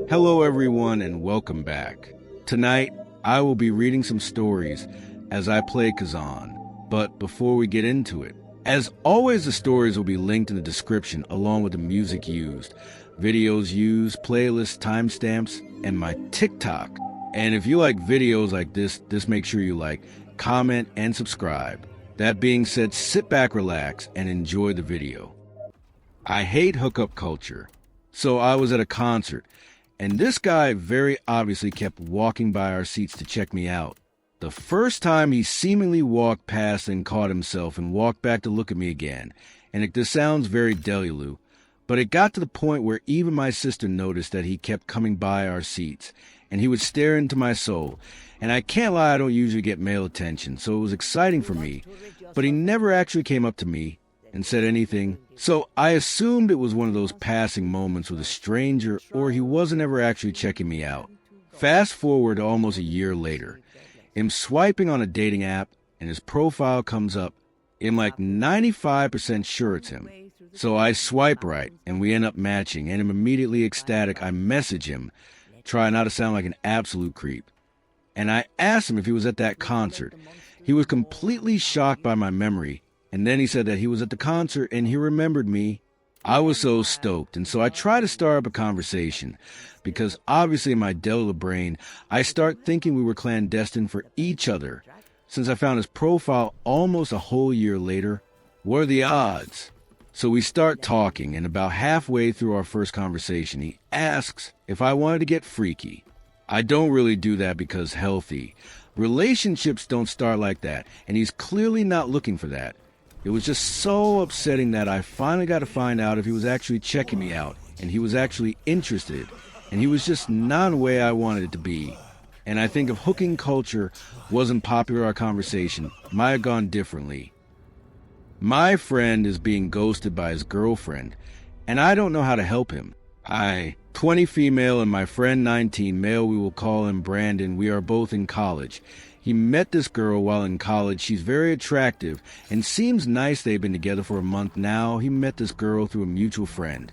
Hello everyone and welcome back. Tonight, I will be reading some stories as I play Khazan. But before we get into it, as always the stories will be linked in the description along with the music used, videos used, playlists, timestamps, and my TikTok. And if you like videos like this make sure you like, comment, and subscribe. That being said, sit back, relax, and enjoy the video. I hate hookup culture. So I was at a concert, and this guy very obviously kept walking by our seats to check me out. The first time he seemingly walked past and caught himself and walked back to look at me again. And this sounds very delulu, but it got to the point where even my sister noticed that he kept coming by our seats, and he would stare into my soul. And I can't lie, I don't usually get male attention, so it was exciting for me. But he never actually came up to me and said anything, so I assumed it was one of those passing moments with a stranger, or he wasn't ever actually checking me out. Fast forward to almost a year later. I'm swiping on a dating app, and his profile comes up. I'm like 95% sure it's him. So I swipe right, and we end up matching, and I'm immediately ecstatic. I message him, try not to sound like an absolute creep. And I asked him if he was at that concert. He was completely shocked by my memory. And then he said that he was at the concert and he remembered me. I was so stoked, and so I try to start up a conversation, because obviously in my delta brain, I start thinking we were clandestine for each other. Since I found his profile almost a whole year later, what are the odds? So we start talking, and about halfway through our first conversation, he asks if I wanted to get freaky. I don't really do that because healthy. Relationships don't start like that, and he's clearly not looking for that. It was just so upsetting that I finally got to find out if he was actually checking me out, and he was actually interested, and he was just not the way I wanted it to be. And I think if hooking culture wasn't popular, our conversation might have gone differently. My friend is being ghosted by his girlfriend, and I don't know how to help him. 20 female and my friend 19 male, we will call him Brandon. We are both in college. He met this girl while in college. She's very attractive and seems nice. They've been together for a month now. He met this girl through a mutual friend,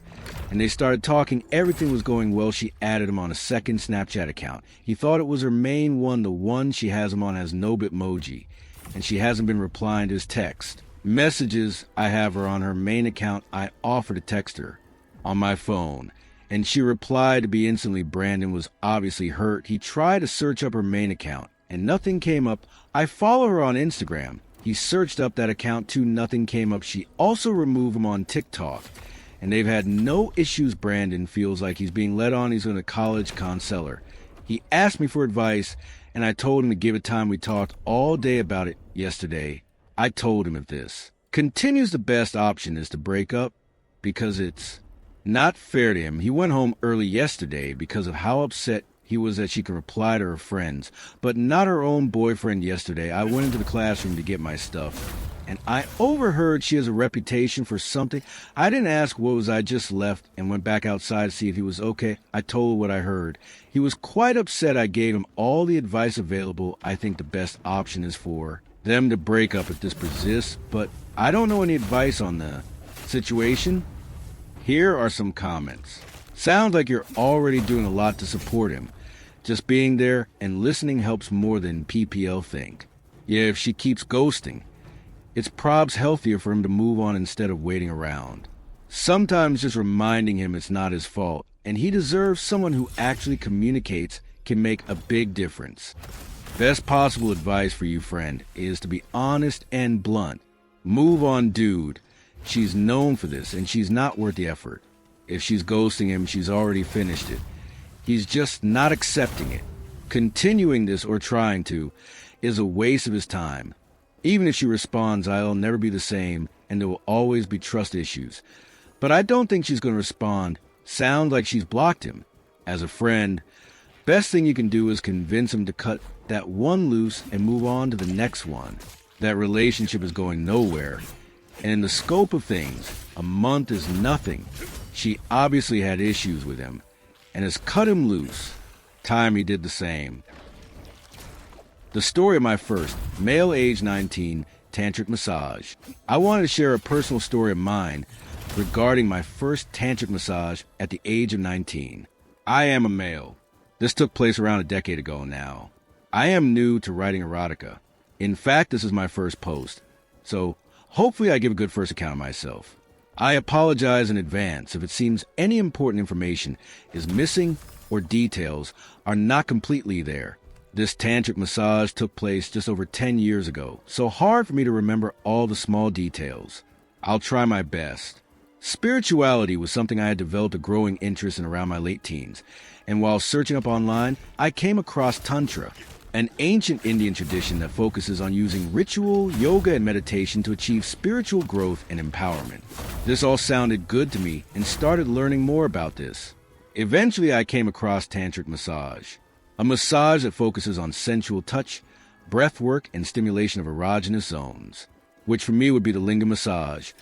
and they started talking. Everything was going well. She added him on a second Snapchat account. He thought it was her main one. The one she has him on has no Bitmoji, and she hasn't been replying to his text. Messages I have her on her main account. I offered to text her on my phone, and she replied to be instantly. Brandon was obviously hurt. He tried to search up her main account, and nothing came up. I follow her on Instagram. He searched up that account too. Nothing came up. She also removed him on TikTok, and they've had no issues. Brandon feels like he's being led on. He's in a college counselor. He asked me for advice, and I told him to give it time. We talked all day about it yesterday. I told him if this continues, the best option is to break up, because it's not fair to him. He went home early yesterday because of how upset he was that she could reply to her friends, but not her own boyfriend yesterday. I went into the classroom to get my stuff, and I overheard she has a reputation for something. I didn't ask what was. I just left and went back outside to see if he was okay. I told her what I heard. He was quite upset. I gave him all the advice available. I think the best option is for them to break up if this persists, but I don't know any advice on the situation. Here are some comments. Sounds like you're already doing a lot to support him. Just being there and listening helps more than PPL think. Yeah, if she keeps ghosting, it's probs healthier for him to move on instead of waiting around. Sometimes just reminding him it's not his fault, and he deserves someone who actually communicates, can make a big difference. Best possible advice for you, friend, is to be honest and blunt. Move on, dude. She's known for this, and she's not worth the effort. If she's ghosting him, she's already finished it. He's just not accepting it. Continuing this, or trying to, is a waste of his time. Even if she responds, I'll never be the same, and there will always be trust issues. But I don't think she's going to respond. Sounds like she's blocked him. As a friend, best thing you can do is convince him to cut that one loose and move on to the next one. That relationship is going nowhere. And in the scope of things, a month is nothing. She obviously had issues with him and has cut him loose. Time he did the same. The story of my first, male age 19, tantric massage. I wanted to share a personal story of mine regarding my first tantric massage at the age of 19. I am a male. This took place around a decade ago now. I am new to writing erotica. In fact, this is my first post, so hopefully I give a good first account of myself. I apologize in advance if it seems any important information is missing or details are not completely there. This tantric massage took place just over 10 years ago, so hard for me to remember all the small details. I'll try my best. Spirituality was something I had developed a growing interest in around my late teens, and while searching up online, I came across Tantra, an ancient Indian tradition that focuses on using ritual, yoga, and meditation to achieve spiritual growth and empowerment. This all sounded good to me and started learning more about this. Eventually, I came across tantric massage, a massage that focuses on sensual touch, breath work, and stimulation of erogenous zones, which for me would be the lingam massage.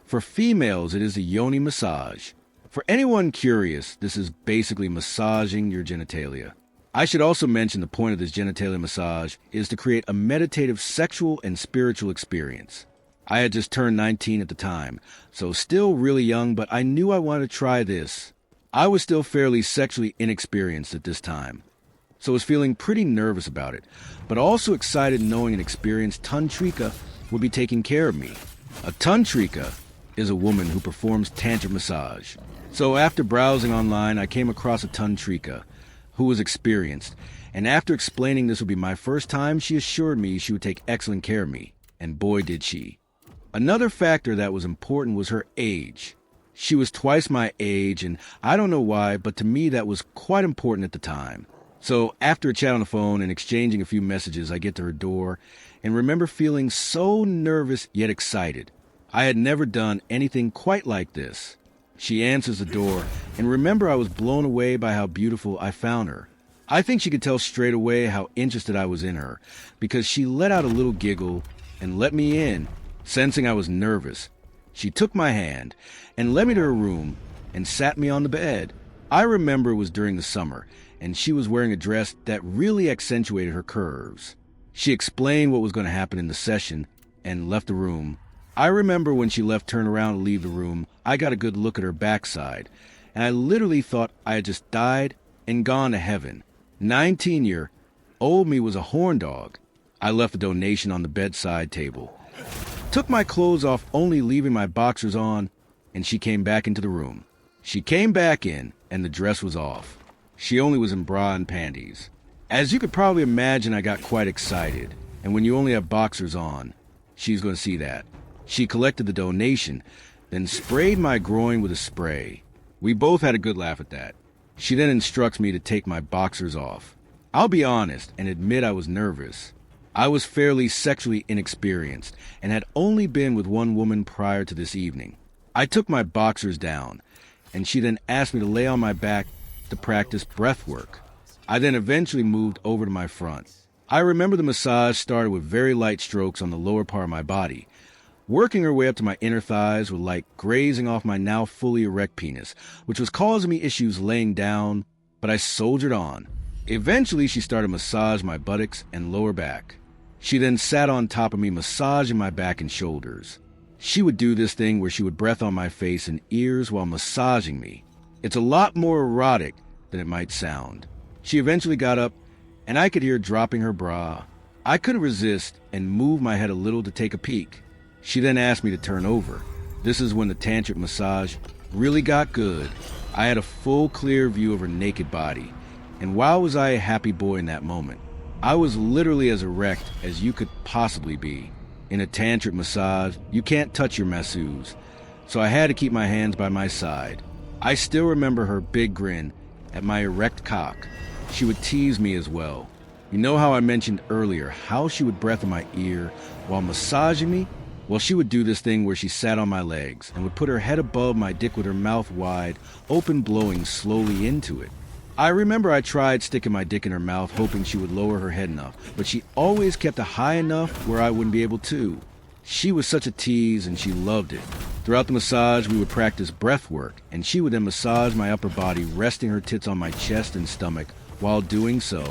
For females, it is the yoni massage. For anyone curious, this is basically massaging your genitalia. I should also mention the point of this genitalia massage is to create a meditative sexual and spiritual experience. I had just turned 19 at the time, so still really young, but I knew I wanted to try this. I was still fairly sexually inexperienced at this time, so was feeling pretty nervous about it, but also excited knowing an experienced tantrika would be taking care of me. A tantrika is a woman who performs tantra massage. So after browsing online, I came across a tantrika who was experienced, and after explaining this would be my first time, she assured me she would take excellent care of me, and boy did she. Another factor that was important was her age. She was twice my age, and I don't know why, but to me that was quite important at the time. So after a chat on the phone and exchanging a few messages, I get to her door and remember feeling so nervous yet excited. I had never done anything quite like this. She answers the door, and remember I was blown away by how beautiful I found her. I think she could tell straight away how interested I was in her, because she let out a little giggle and let me in, sensing I was nervous. She took my hand and led me to her room and sat me on the bed. I remember it was during the summer, and she was wearing a dress that really accentuated her curves. She explained what was going to happen in the session and left the room. I remember when she left, turned around to leave the room, I got a good look at her backside, and I literally thought I had just died and gone to heaven. 19-year-old me was a horn dog. I left a donation on the bedside table, took my clothes off, only leaving my boxers on, and she came back into the room. She came back in, and the dress was off. She only was in bra and panties. As you could probably imagine, I got quite excited, and when you only have boxers on, she's going to see that. She collected the donation, then sprayed my groin with a spray. We both had a good laugh at that. She then instructs me to take my boxers off. I'll be honest and admit I was nervous. I was fairly sexually inexperienced and had only been with one woman prior to this evening. I took my boxers down, and she then asked me to lay on my back to practice breath work. I then eventually moved over to my front. I remember the massage started with very light strokes on the lower part of my body. Working her way up to my inner thighs was like grazing off my now fully erect penis, which was causing me issues laying down, but I soldiered on. Eventually, she started to massage my buttocks and lower back. She then sat on top of me, massaging my back and shoulders. She would do this thing where she would breath on my face and ears while massaging me. It's a lot more erotic than it might sound. She eventually got up, and I could hear dropping her bra. I couldn't resist and moved my head a little to take a peek. She then asked me to turn over. This is when the tantric massage really got good. I had a full, clear view of her naked body, and wow was I a happy boy in that moment. I was literally as erect as you could possibly be. In a tantric massage, you can't touch your masseuse, so I had to keep my hands by my side. I still remember her big grin at my erect cock. She would tease me as well. You know how I mentioned earlier how she would breath in my ear while massaging me? Well, she would do this thing where she sat on my legs and would put her head above my dick with her mouth wide, open, blowing slowly into it. I remember I tried sticking my dick in her mouth, hoping she would lower her head enough, but she always kept it high enough where I wouldn't be able to. She was such a tease, and she loved it. Throughout the massage, we would practice breath work, and she would then massage my upper body, resting her tits on my chest and stomach while doing so.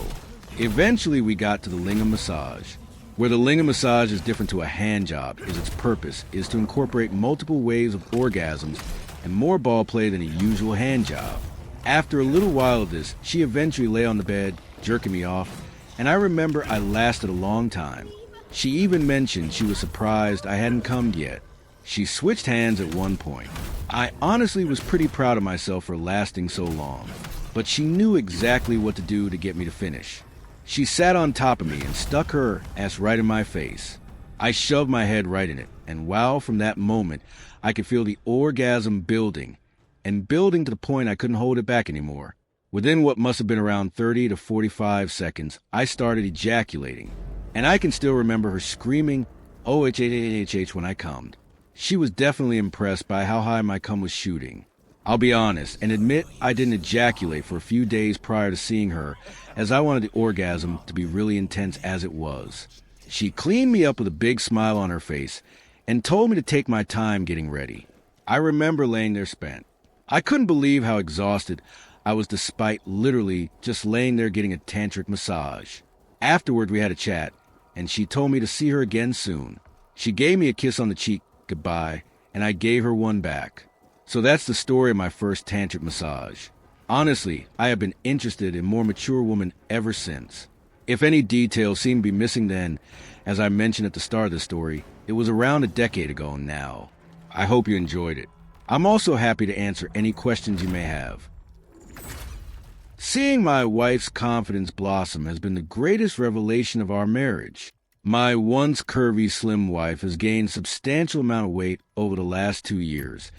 Eventually, we got to the lingam massage. Where the lingam massage is different to a hand job is its purpose is to incorporate multiple waves of orgasms and more ball play than a usual hand job. After a little while of this, she eventually lay on the bed, jerking me off, and I remember I lasted a long time. She even mentioned she was surprised I hadn't come yet. She switched hands at one point. I honestly was pretty proud of myself for lasting so long, but she knew exactly what to do to get me to finish. She sat on top of me and stuck her ass right in my face. I shoved my head right in it, and wow, from that moment, I could feel the orgasm building, and building to the point I couldn't hold it back anymore. Within what must have been around 30 to 45 seconds, I started ejaculating, and I can still remember her screaming, "OHHHH" when I cummed. She was definitely impressed by how high my cum was shooting. I'll be honest and admit I didn't ejaculate for a few days prior to seeing her, as I wanted the orgasm to be really intense as it was. She cleaned me up with a big smile on her face and told me to take my time getting ready. I remember laying there spent. I couldn't believe how exhausted I was despite literally just laying there getting a tantric massage. Afterward, we had a chat, and she told me to see her again soon. She gave me a kiss on the cheek goodbye, and I gave her one back. So that's the story of my first tantric massage. Honestly, I have been interested in more mature women ever since. If any details seem to be missing then, as I mentioned at the start of the story, it was around a decade ago now. I hope you enjoyed it. I'm also happy to answer any questions you may have. Seeing my wife's confidence blossom has been the greatest revelation of our marriage. My once curvy, slim wife has gained a substantial amount of weight over the last 2 years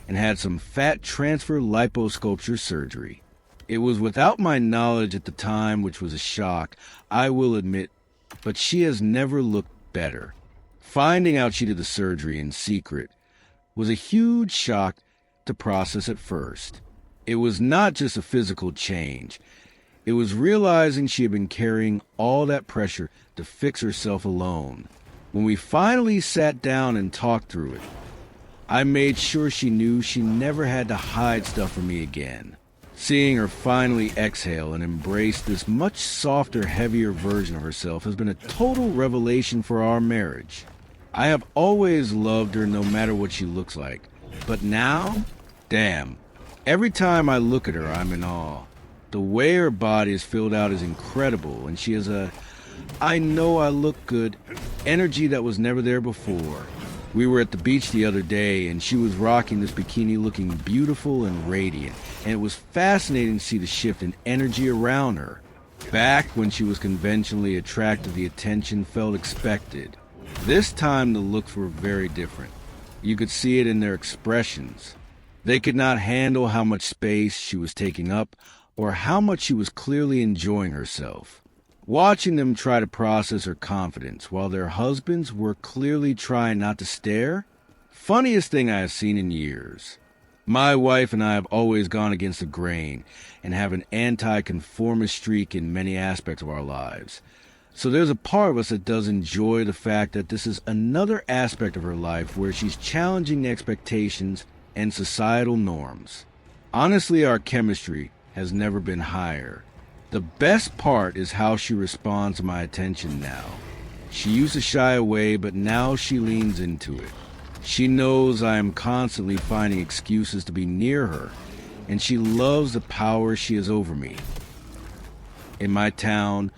and had some fat transfer liposculpture surgery. It was without my knowledge at the time, which was a shock, I will admit, but she has never looked better. Finding out she did the surgery in secret was a huge shock to process at first. It was not just a physical change. It was realizing she had been carrying all that pressure to fix herself alone. When we finally sat down and talked through it, I made sure she knew she never had to hide stuff from me again. Seeing her finally exhale and embrace this much softer, heavier version of herself has been a total revelation for our marriage. I have always loved her no matter what she looks like, but now, damn, every time I look at her, I'm in awe. The way her body is filled out is incredible, and she has a, I know I look good, energy that was never there before. We were at the beach the other day, and she was rocking this bikini looking beautiful and radiant, and it was fascinating to see the shift in energy around her. Back when she was conventionally attracted, the attention felt expected. This time the looks were very different. You could see it in their expressions. They could not handle how much space she was taking up, or how much she was clearly enjoying herself. Watching them try to process her confidence while their husbands were clearly trying not to stare, funniest thing I have seen in years. My wife and I have always gone against the grain and have an anti-conformist streak in many aspects of our lives. So there's a part of us that does enjoy the fact that this is another aspect of her life where she's challenging the expectations and societal norms. Honestly, our chemistry has never been higher. The best part is how she responds to my attention now. She used to shy away, but now she leans into it. She knows I am constantly finding excuses to be near her, and she loves the power she has over me. In my town,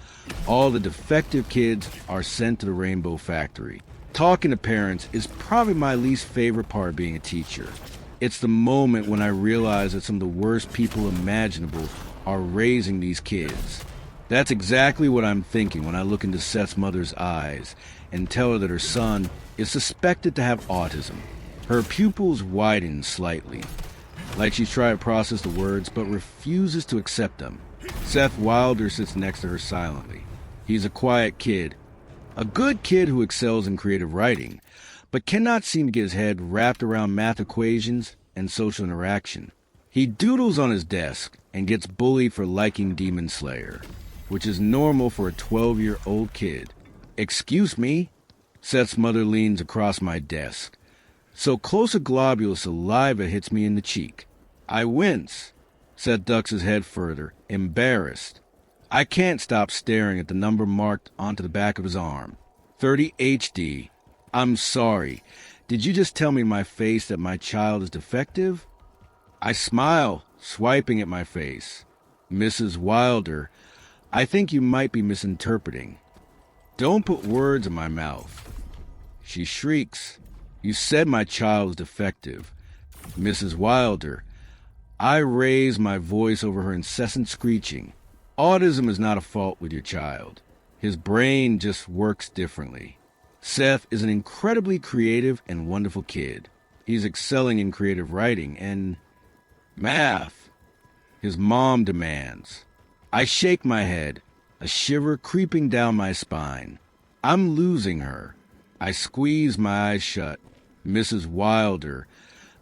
all the defective kids are sent to the Rainbow Factory. Talking to parents is probably my least favorite part of being a teacher. It's the moment when I realize that some of the worst people imaginable are raising these kids. That's exactly what I'm thinking when I look into Seth's mother's eyes and tell her that her son is suspected to have autism. Her pupils widen slightly, like she's trying to process the words but refuses to accept them. Seth Wilder sits next to her silently. He's a quiet kid, a good kid who excels in creative writing, but cannot seem to get his head wrapped around math equations and social interaction. He doodles on his desk and gets bullied for liking Demon Slayer, which is normal for a 12-year-old kid. Excuse me? Seth's mother leans across my desk. So close a globule of saliva hits me in the cheek. I wince. Seth ducks his head further, embarrassed. I can't stop staring at the number marked onto the back of his arm. 30 HD. I'm sorry. Did you just tell me my face that my child is defective? I smile, swiping at my face. Mrs. Wilder, I think you might be misinterpreting. Don't put words in my mouth. She shrieks. You said my child was defective. Mrs. Wilder, I raise my voice over her incessant screeching. Autism is not a fault with your child. His brain just works differently. Seth is an incredibly creative and wonderful kid. He's excelling in creative writing and math. His mom demands. I shake my head, a shiver creeping down my spine. I'm losing her. I squeeze my eyes shut. Mrs. Wilder,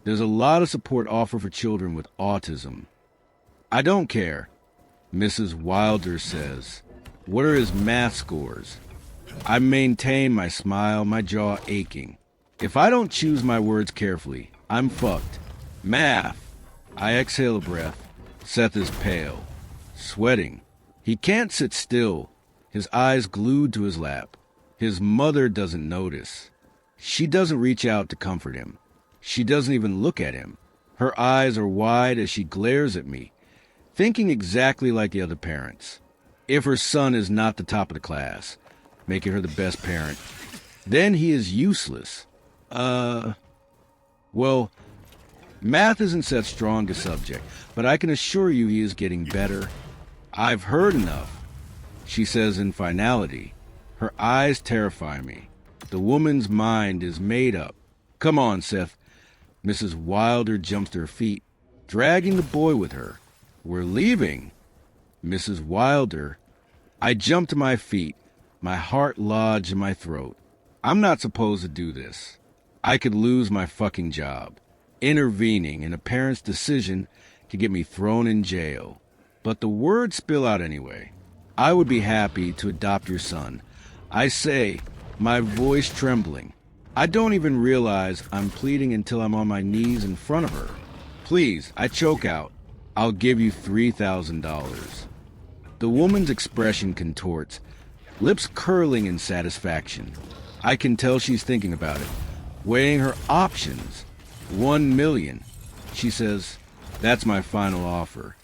there's a lot of support offered for children with autism. I don't care. Mrs. Wilder says. What are his math scores? I maintain my smile, my jaw aching. If I don't choose my words carefully, I'm fucked. Math. I exhale a breath. Seth is pale, sweating. He can't sit still, his eyes glued to his lap. His mother doesn't notice. She doesn't reach out to comfort him. She doesn't even look at him. Her eyes are wide as she glares at me, thinking exactly like the other parents. If her son is not the top of the class, making her the best parent, then he is useless. Well, math isn't Seth's strongest subject, but I can assure you he is getting better. I've heard enough, she says in finality. Her eyes terrify me. The woman's mind is made up. Come on, Seth. Mrs. Wilder jumps to her feet, dragging the boy with her. We're leaving. Mrs. Wilder. I jump to my feet, my heart lodged in my throat. I'm not supposed to do this. I could lose my fucking job. Intervening in a parent's decision could get me thrown in jail. But the words spill out anyway. I would be happy to adopt your son. I say, my voice trembling. I don't even realize I'm pleading until I'm on my knees in front of her. Please, I choke out. I'll give you $3,000. The woman's expression contorts, lips curling in satisfaction. I can tell she's thinking about it, weighing her options. $1 million. She says, that's my final offer.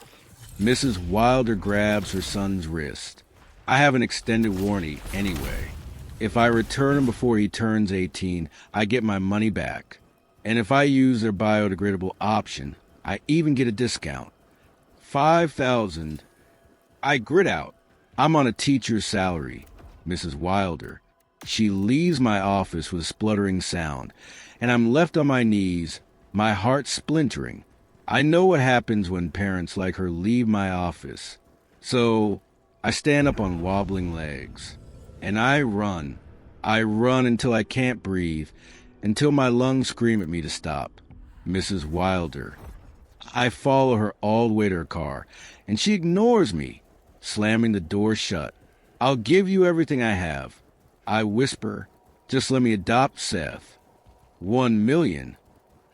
Mrs. Wilder grabs her son's wrist. I have an extended warranty anyway. If I return him before he turns 18, I get my money back. And if I use their biodegradable option, I even get a discount. $5,000. I grit out. I'm on a teacher's salary. Mrs. Wilder. She leaves my office with a spluttering sound, and I'm left on my knees, my heart splintering. I know what happens when parents like her leave my office. So I stand up on wobbling legs, and I run. I run until I can't breathe, until my lungs scream at me to stop. Mrs. Wilder. I follow her all the way to her car, and she ignores me, slamming the door shut. I'll give you everything I have. I whisper, just let me adopt Seth. $1 million.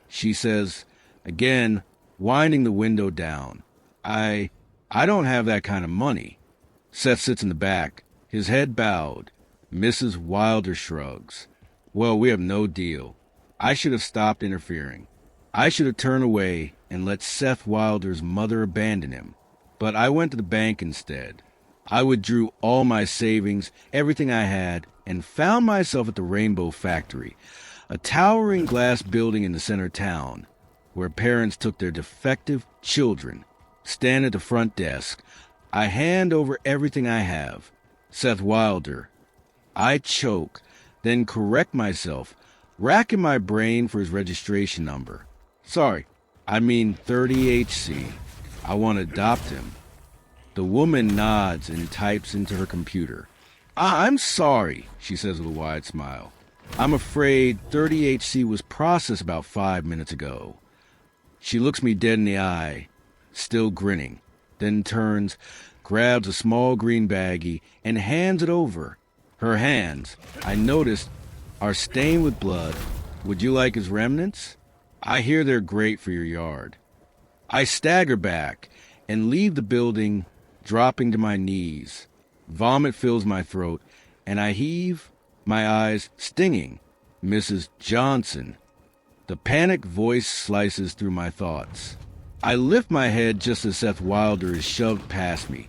She says, again, winding the window down. I don't have that kind of money. Seth sits in the back, his head bowed. Mrs. Wilder shrugs. Well, we have no deal. I should have stopped interfering. I should have turned away and let Seth Wilder's mother abandon him. But I went to the bank instead. I withdrew all my savings, everything I had, and found myself at the Rainbow Factory, a towering glass building in the center of town, where parents took their defective children. Stand at the front desk. I hand over everything I have. Seth Wilder. I choke, then correct myself, racking my brain for his registration number. Sorry, I mean 30HC. I want to adopt him. The woman nods and types into her computer. I'm sorry, she says with a wide smile. I'm afraid 30HC was processed about 5 minutes ago. She looks me dead in the eye, still grinning, then turns, grabs a small green baggie, and hands it over. Her hands, I noticed, are stained with blood. Would you like his remnants? I hear they're great for your yard. I stagger back and leave the building, dropping to my knees. Vomit fills my throat, and I heave, my eyes stinging. Mrs. Johnson. The panicked voice slices through my thoughts. I lift my head just as Seth Wilder is shoved past me,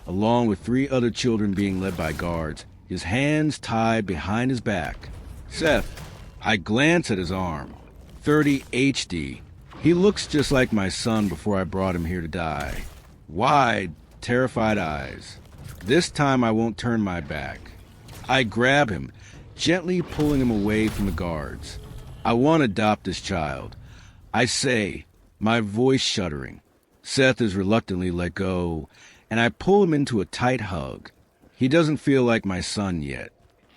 along with 3 other children being led by guards, his hands tied behind his back. Seth, I glance at his arm. 30 HD. He looks just like my son before I brought him here to die. Wide, terrified eyes. This time I won't turn my back. I grab him, gently pulling him away from the guards. I want to adopt this child. I say, my voice shuddering. Seth is reluctantly let go, and I pull him into a tight hug. He doesn't feel like my son yet.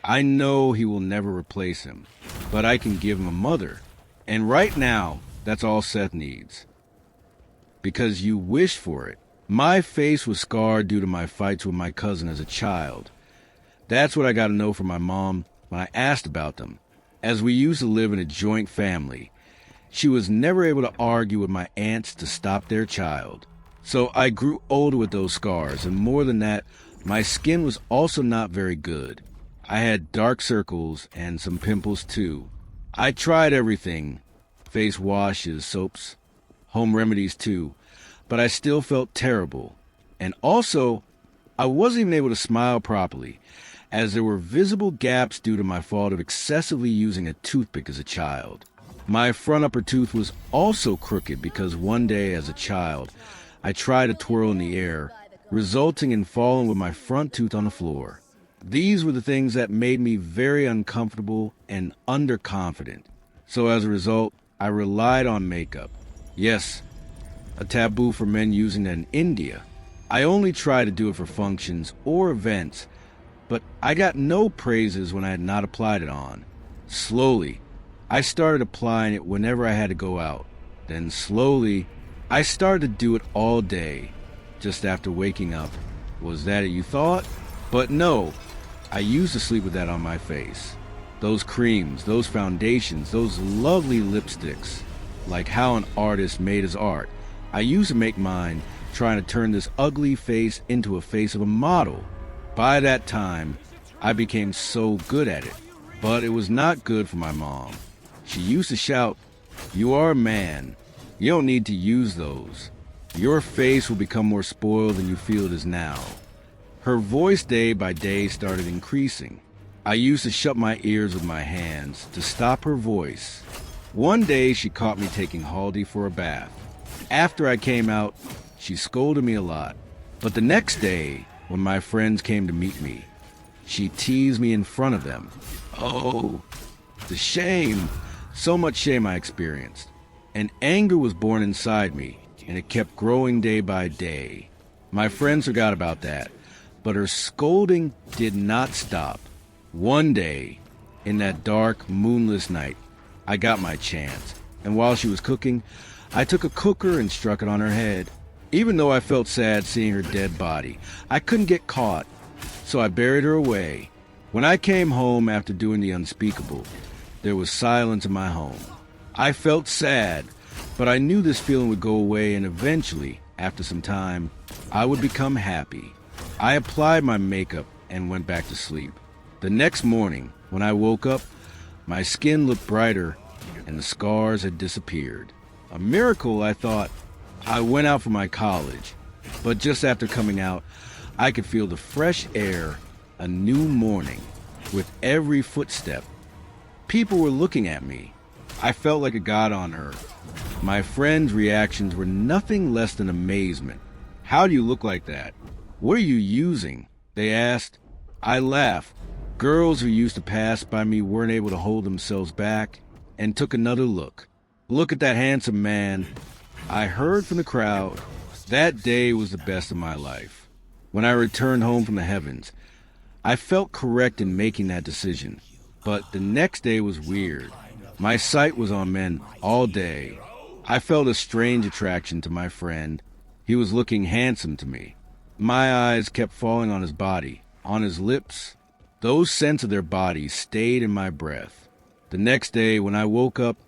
I know he will never replace him, but I can give him a mother. And right now, that's all Seth needs. Because you wish for it. My face was scarred due to my fights with my cousin as a child. That's what I got to know from my mom when I asked about them. As we used to live in a joint family, she was never able to argue with my aunts to stop their child. So I grew older with those scars, and more than that, my skin was also not very good. I had dark circles and some pimples too. I tried everything, face washes, soaps, home remedies too, but I still felt terrible. And also, I wasn't even able to smile properly, as there were visible gaps due to my fault of excessively using a toothpick as a child. My front upper tooth was also crooked because one day as a child, I tried to twirl in the air, resulting in falling with my front tooth on the floor. These were the things that made me very uncomfortable and underconfident. So as a result, I relied on makeup. Yes, a taboo for men using it in India. I only tried to do it for functions or events, but I got no praises when I had not applied it on. Slowly, I started applying it whenever I had to go out. Then slowly, I started to do it all day, just after waking up. Was that it, you thought? But no, I used to sleep with that on my face. Those creams, those foundations, those lovely lipsticks. Like how an artist made his art. I used to make mine, trying to turn this ugly face into a face of a model. By that time, I became so good at it. But it was not good for my mom. She used to shout, "You are a man. You don't need to use those. Your face will become more spoiled than you feel it is now." Her voice day by day started increasing. I used to shut my ears with my hands to stop her voice. One day she caught me taking Haldy for a bath. After I came out, she scolded me a lot. But the next day, when my friends came to meet me, she teased me in front of them. Oh, the shame. So much shame I experienced. And anger was born inside me, and it kept growing day by day. My friends forgot about that, but her scolding did not stop. One day, in that dark, moonless night, I got my chance, and while she was cooking, I took a cooker and struck it on her head. Even though I felt sad seeing her dead body, I couldn't get caught, so I buried her away. When I came home after doing the unspeakable, there was silence in my home. I felt sad, but I knew this feeling would go away, and eventually, after some time, I would become happy. I applied my makeup and went back to sleep. The next morning, when I woke up, my skin looked brighter and the scars had disappeared. A miracle, I thought. I went out for my college, but just after coming out, I could feel the fresh air, a new morning, with every footstep. People were looking at me. I felt like a god on earth. My friends' reactions were nothing less than amazement. "How do you look like that? What are you using?" they asked. I laughed. Girls who used to pass by me weren't able to hold themselves back and took another look. "Look at that handsome man." I heard from the crowd. That day was the best of my life. When I returned home from the heavens, I felt correct in making that decision. But the next day was weird. My sight was on men all day. I felt a strange attraction to my friend. He was looking handsome to me. My eyes kept falling on his body, on his lips. Those scents of their bodies stayed in my breath. The next day, when I woke up,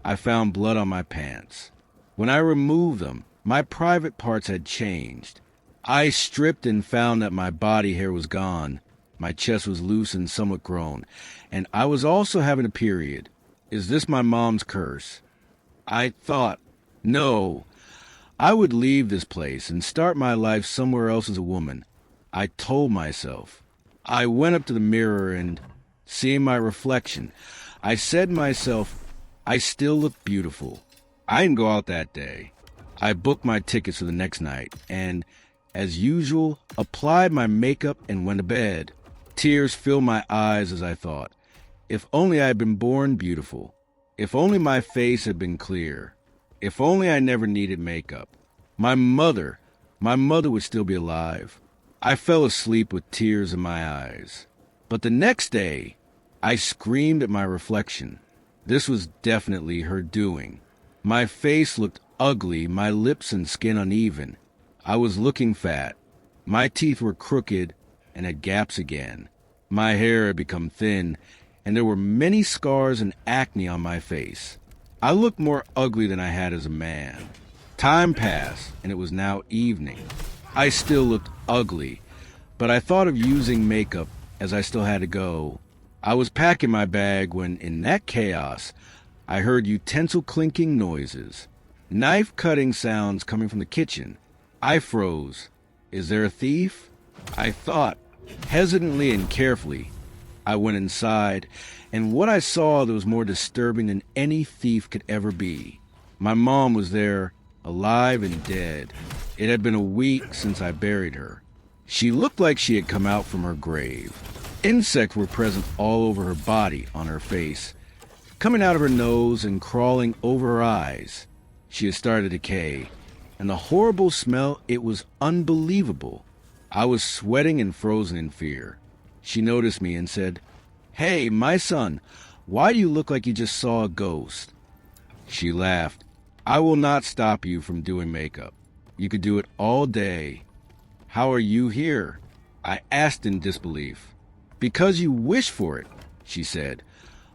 I found blood on my pants. When I removed them, my private parts had changed. I stripped and found that my body hair was gone. My chest was loose and somewhat grown, and I was also having a period. Is this my mom's curse? I thought, no. I would leave this place and start my life somewhere else as a woman. I told myself. I went up to the mirror and, seeing my reflection, I said to myself, I still look beautiful. I didn't go out that day. I booked my tickets for the next night and, as usual, applied my makeup and went to bed. Tears filled my eyes as I thought, if only I had been born beautiful. If only my face had been clear. If only I never needed makeup. My mother would still be alive. I fell asleep with tears in my eyes. But the next day, I screamed at my reflection. This was definitely her doing. My face looked ugly, my lips and skin uneven. I was looking fat. My teeth were crooked and had gaps again. My hair had become thin, and there were many scars and acne on my face. I looked more ugly than I had as a man. Time passed, and it was now evening. I still looked ugly, but I thought of using makeup as I still had to go. I was packing my bag when, in that chaos, I heard utensil clinking noises, knife cutting sounds coming from the kitchen. I froze. Is there a thief? I thought. Hesitantly and carefully, I went inside, and what I saw that was more disturbing than any thief could ever be. My mom was there, alive and dead. It had been a week since I buried her. She looked like she had come out from her grave. Insects were present all over her body, on her face, coming out of her nose and crawling over her eyes. She had started to decay, and the horrible smell, it was unbelievable. I was sweating and frozen in fear. She noticed me and said, "Hey, my son, why do you look like you just saw a ghost?" She laughed. "I will not stop you from doing makeup. You could do it all day." "How are you here?" I asked in disbelief. "Because you wish for it," she said,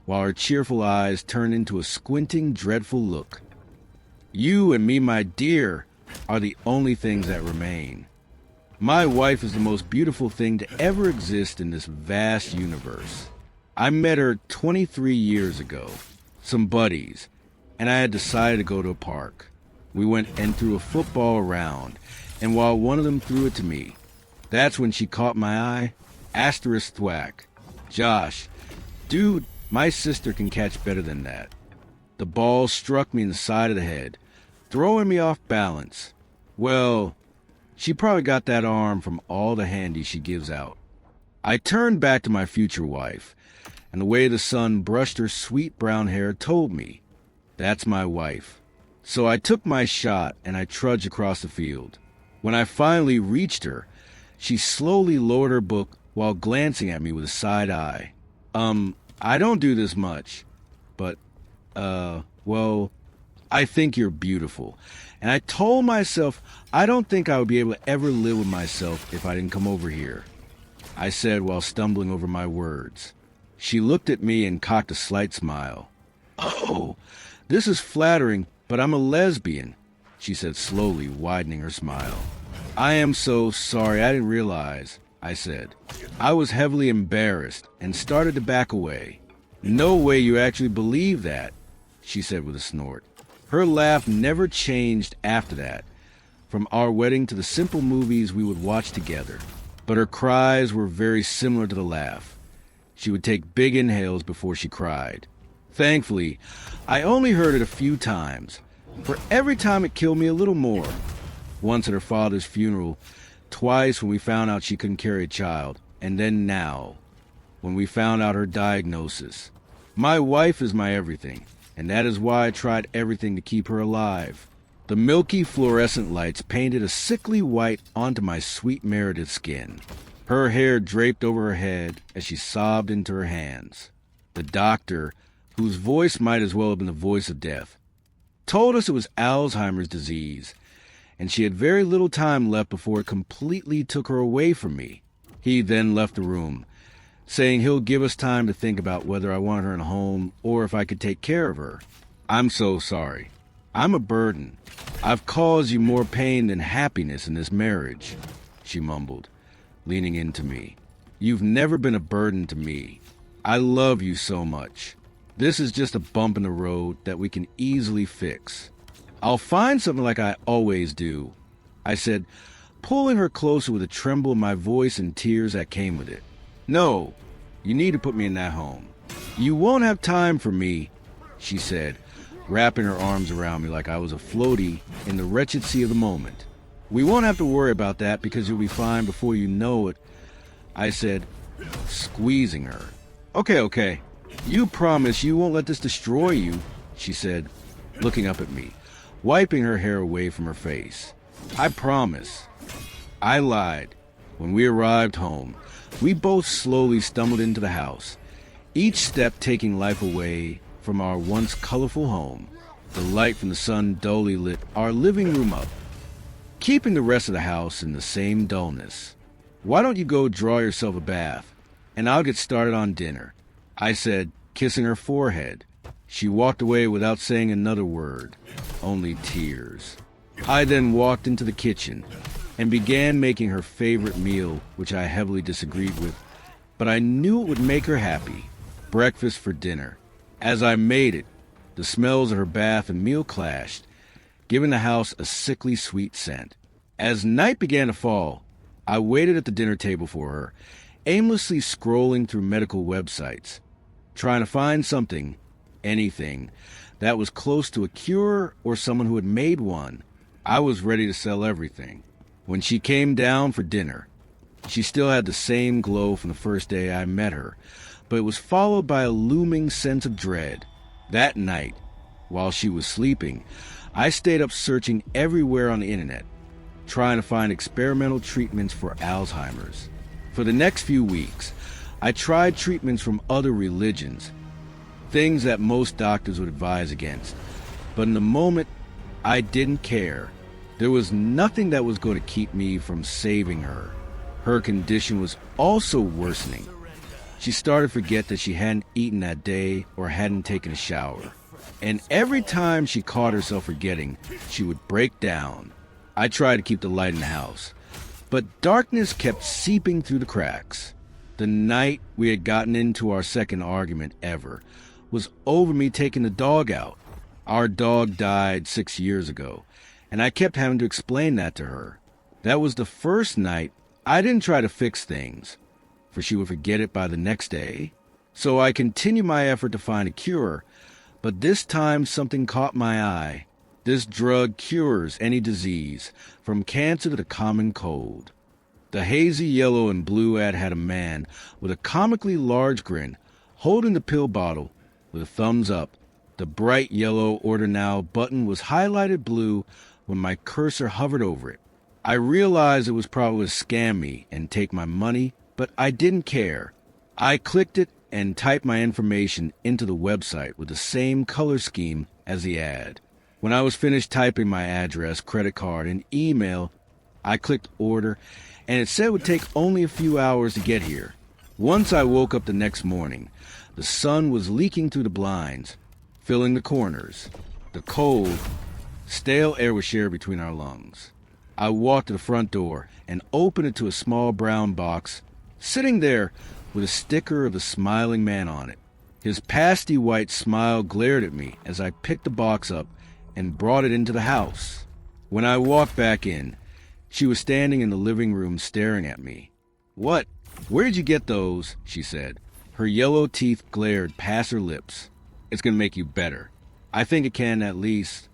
while her cheerful eyes turned into a squinting, dreadful look. "You and me, my dear, are the only things that remain. My wife is the most beautiful thing to ever exist in this vast universe. I met her 23 years ago, some buddies, and I had decided to go to a park. We went and threw a football around, and while one of them threw it to me, that's when she caught my eye. Asterisk thwack. Josh, dude, my sister can catch better than that. The ball struck me in the side of the head, throwing me off balance. Well, she probably got that arm from all the handies she gives out." I turned back to my future wife, and the way the sun brushed her sweet brown hair told me, that's my wife. So I took my shot and I trudged across the field. When I finally reached her, she slowly lowered her book while glancing at me with a side eye. I don't do this much, but, well, I think you're beautiful." And I told myself I don't think I would be able to ever live with myself if I didn't come over here, I said while stumbling over my words. She looked at me and cocked a slight smile. "Oh, this is flattering, but I'm a lesbian," she said slowly, widening her smile. "I am so sorry, I didn't realize," I said. I was heavily embarrassed and started to back away. "No way you actually believe that," she said with a snort. Her laugh never changed after that, from our wedding to the simple movies we would watch together. But her cries were very similar to the laugh. She would take big inhales before she cried. Thankfully, I only heard it a few times, for every time it killed me a little more. Once at her father's funeral, twice when we found out she couldn't carry a child, and then now, when we found out her diagnosis. My wife is my everything, and that is why I tried everything to keep her alive. The milky fluorescent lights painted a sickly white onto my sweet Meredith skin. Her hair draped over her head as she sobbed into her hands. The doctor, whose voice might as well have been the voice of death, told us it was Alzheimer's disease, and she had very little time left before it completely took her away from me. He then left the room, saying he'll give us time to think about whether I wanted her in a home or if I could take care of her. "I'm so sorry. I'm a burden. I've caused you more pain than happiness in this marriage," she mumbled, leaning into me. "You've never been a burden to me. I love you so much. This is just a bump in the road that we can easily fix." I'll find something like I always do, I said, pulling her closer with a tremble in my voice and tears that came with it. No, you need to put me in that home. You won't have time for me, she said, wrapping her arms around me like I was a floaty in the wretched sea of the moment. We won't have to worry about that because you'll be fine before you know it, I said, squeezing her. Okay. You promise you won't let this destroy you, she said, looking up at me, wiping her hair away from her face. I promise. I lied. When we arrived home, we both slowly stumbled into the house, each step taking life away from our once colorful home. The light from the sun dully lit our living room up, keeping the rest of the house in the same dullness. Why don't you go draw yourself a bath, and I'll get started on dinner, I said, kissing her forehead. She walked away without saying another word, only tears. I then walked into the kitchen and began making her favorite meal, which I heavily disagreed with, but I knew it would make her happy, breakfast for dinner. As I made it, the smells of her bath and meal clashed, giving the house a sickly sweet scent. As night began to fall, I waited at the dinner table for her, aimlessly scrolling through medical websites, trying to find something, anything, that was close to a cure or someone who had made one. I was ready to sell everything. When she came down for dinner, she still had the same glow from the first day I met her, but it was followed by a looming sense of dread. That night, while she was sleeping, I stayed up searching everywhere on the internet, trying to find experimental treatments for Alzheimer's. For the next few weeks, I tried treatments from other religions, things that most doctors would advise against. But in the moment, I didn't care. There was nothing that was going to keep me from saving her. Her condition was also worsening. She started to forget that she hadn't eaten that day or hadn't taken a shower. And every time she caught herself forgetting, she would break down. I tried to keep the light in the house, but darkness kept seeping through the cracks. The night we had gotten into our second argument ever was over me taking the dog out. Our dog died 6 years ago, and I kept having to explain that to her. That was the first night I didn't try to fix things, for she would forget it by the next day. So I continued my effort to find a cure, but this time something caught my eye. This drug cures any disease, from cancer to the common cold. The hazy yellow and blue ad had a man with a comically large grin, holding the pill bottle with a thumbs up. The bright yellow Order Now button was highlighted blue when my cursor hovered over it. I realized it was probably to scam me and take my money, but I didn't care. I clicked it and typed my information into the website with the same color scheme as the ad. When I was finished typing my address, credit card, and email, I clicked order, and it said it would take only a few hours to get here. Once I woke up the next morning, the sun was leaking through the blinds, filling the corners. The cold, stale air was shared between our lungs. I walked to the front door and opened it to a small brown box, sitting there with a sticker of the smiling man on it. His pasty white smile glared at me as I picked the box up and brought it into the house. When I walked back in, she was standing in the living room staring at me. "What? Where did you get those?" she said. Her yellow teeth glared past her lips. "It's going to make you better." "I think it can, at least."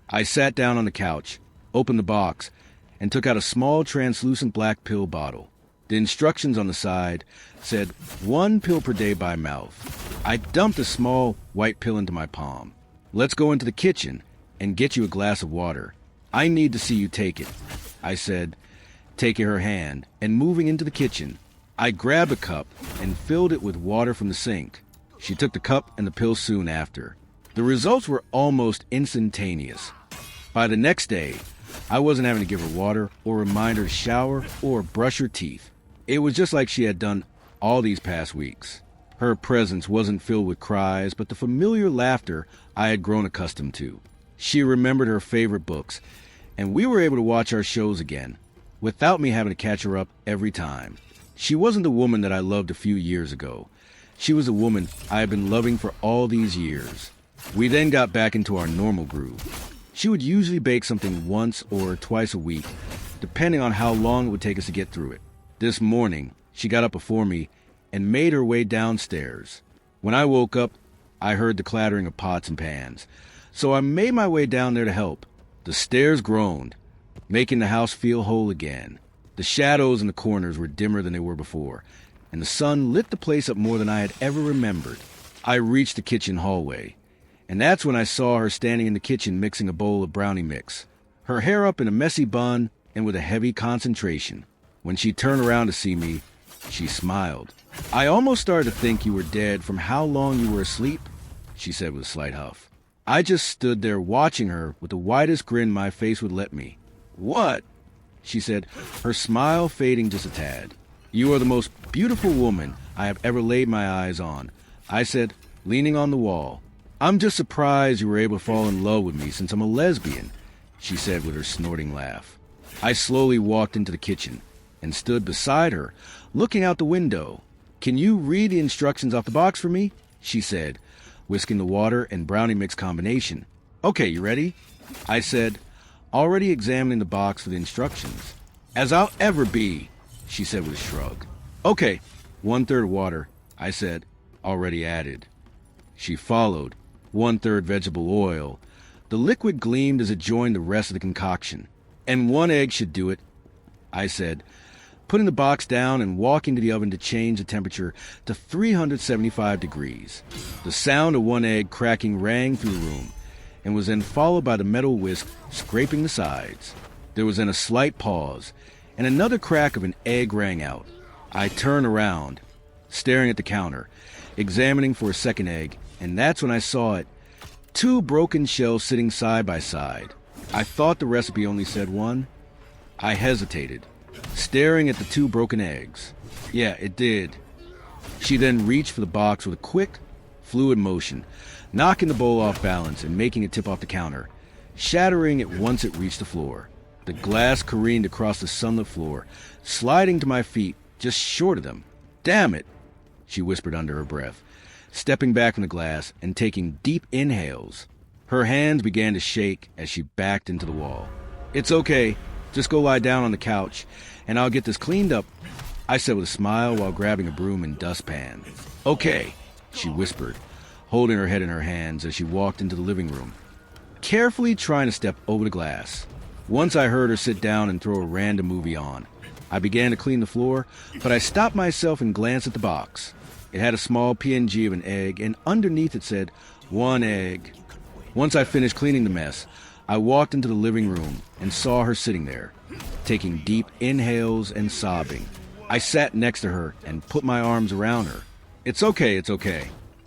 I sat down on the couch, opened the box, and took out a small translucent black pill bottle. The instructions on the side said 1 pill per day by mouth. I dumped a small white pill into my palm. "Let's go into the kitchen and get you a glass of water. I need to see you take it," I said, taking her hand and moving into the kitchen. I grabbed a cup and filled it with water from the sink. She took the cup and the pill soon after. The results were almost instantaneous. By the next day, I wasn't having to give her water or remind her to shower or brush her teeth. It was just like she had done all these past weeks. Her presence wasn't filled with cries, but the familiar laughter I had grown accustomed to. She remembered her favorite books, and we were able to watch our shows again, without me having to catch her up every time. She wasn't the woman that I loved a few years ago. She was the woman I had been loving for all these years. We then got back into our normal groove. She would usually bake something once or twice a week, depending on how long it would take us to get through it. This morning, she got up before me and made her way downstairs. When I woke up, I heard the clattering of pots and pans, so I made my way down there to help. The stairs groaned, making the house feel whole again. The shadows in the corners were dimmer than they were before, and the sun lit the place up more than I had ever remembered. I reached the kitchen hallway, and that's when I saw her standing in the kitchen mixing a bowl of brownie mix, her hair up in a messy bun and with a heavy concentration. When she turned around to see me, she smiled. "I almost started to think you were dead from how long you were asleep," she said with a slight huff. I just stood there watching her with the widest grin my face would let me. "What?" she said, her smile fading just a tad. "You are the most beautiful woman I have ever laid my eyes on," I said, leaning on the wall. "I'm just surprised you were able to fall in love with me since I'm a lesbian," she said with her snorting laugh. I slowly walked into the kitchen and stood beside her, looking out the window. "Can you read the instructions off the box for me?" she said, whisking the water and brownie mix combination. "Okay, you ready?" I said, already examining the box for the instructions. "As I'll ever be," she said with a shrug. "Okay, 1/3 water," I said, already added. She followed, 1/3 vegetable oil. The liquid gleamed as it joined the rest of the concoction. "And 1 egg should do it," I said, putting the box down and walking to the oven to change the temperature to 375 degrees. The sound of 1 egg cracking rang through the room and was then followed by the metal whisk scraping the sides. There was then a slight pause, and another crack of an egg rang out. I turned around, staring at the counter, examining for a second egg, and that's when I saw it. 2 broken shells sitting side by side. I thought the recipe only said 1. I hesitated, staring at the 2 broken eggs. Yeah, it did. She then reached for the box with a quick, fluid motion, knocking the bowl off balance and making it tip off the counter, shattering it once it reached the floor. The glass careened across the sunlit floor, sliding to my feet just short of them. "Damn it," she whispered under her breath, stepping back from the glass and taking deep inhales. Her hands began to shake as she backed into the wall. "It's okay. Just go lie down on the couch, and I'll get this cleaned up," I said with a smile while grabbing a broom and dustpan. "Okay," she whispered, holding her head in her hands as she walked into the living room, carefully trying to step over the glass. Once I heard her sit down and throw a random movie on, I began to clean the floor, but I stopped myself and glanced at the box. It had a small PNG of an egg, and underneath it said, 1 egg. Once I finished cleaning the mess, I walked into the living room and saw her sitting there, taking deep inhales and sobbing. I sat next to her and put my arms around her. It's okay.